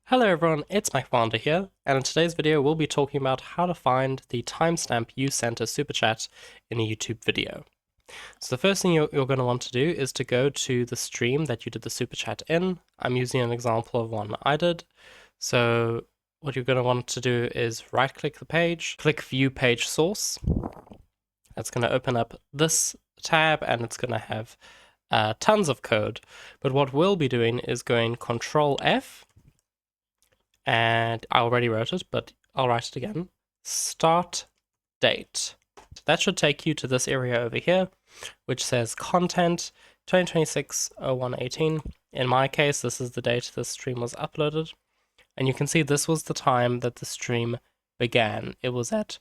Hello everyone, it's MacFounder here, and in today's video we'll be talking about how to find the timestamp you sent a super chat in a YouTube video. So the first thing you're going to want to do is to go to the stream that you did the super chat in. I'm using an example of one I did. So what you're going to want to do is right click the page, click view page source. That's going to open up this tab and it's going to have tons of code. But what we'll be doing is going Control F, and I already wrote it, but I'll write it again. Start date. That should take you to this area over here, which says content 2026-01-18. In my case, this is the date this stream was uploaded. And you can see this was the time that the stream began. It was at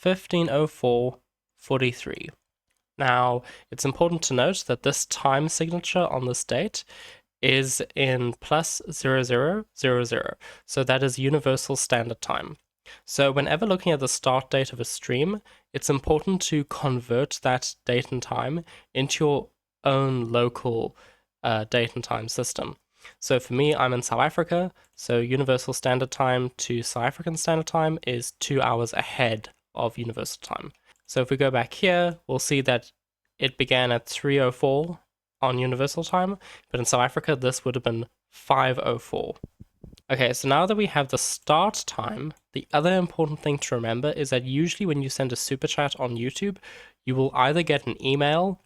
15:04:43. Now, it's important to note that this time signature on this date is in +0000. So that is Universal Standard Time. So whenever looking at the start date of a stream, it's important to convert that date and time into your own local date and time system. So for me, I'm in South Africa, so Universal Standard Time to South African Standard Time is 2 hours ahead of Universal Time. So if we go back here, we'll see that it began at 3:04 on Universal Time, but in South Africa this would have been 5:04. Okay, so now that we have the start time, the other important thing to remember is that usually when you send a super chat on YouTube, you will either get an email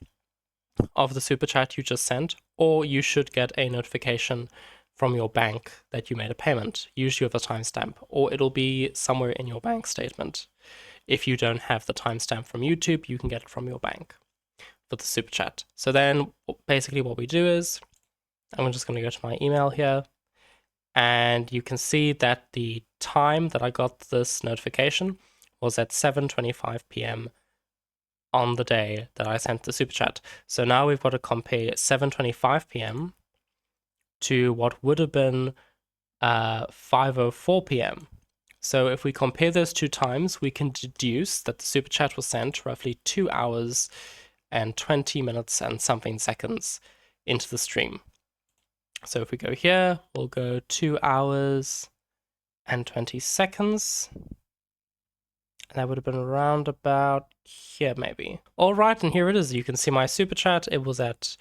of the super chat you just sent, or you should get a notification from your bank that you made a payment, usually with a timestamp, or it'll be somewhere in your bank statement. If you don't have the timestamp from YouTube, you can get it from your bank for the super chat. So then basically what we do is, I'm just going to go to my email here, and you can see that the time that I got this notification was at 7:25 p.m. on the day that I sent the super chat. So now we've got to compare 7:25 p.m. to what would have been 5:04 p.m. So if we compare those two times, we can deduce that the super chat was sent roughly 2 hours and 20 minutes and something seconds into the stream. So if we go here, we'll go 2 hours and 20 seconds. And that would have been around about here, maybe. All right, and here it is. You can see my super chat. It was at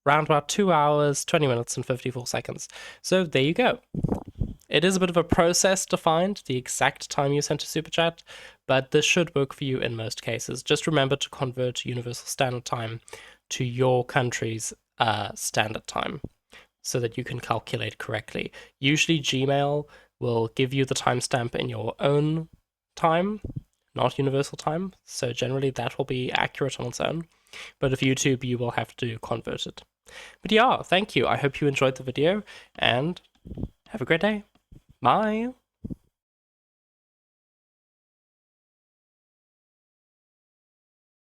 around about 2 hours, 20 minutes and 54 seconds. So there you go. It is a bit of a process to find the exact time you sent a super chat, but this should work for you in most cases. Just remember to convert Universal Standard Time to your country's standard time so that you can calculate correctly. Usually Gmail will give you the timestamp in your own time, not Universal Time, so generally that will be accurate on its own. But if YouTube, you will have to convert it. But yeah, thank you. I hope you enjoyed the video, and have a great day. Bye.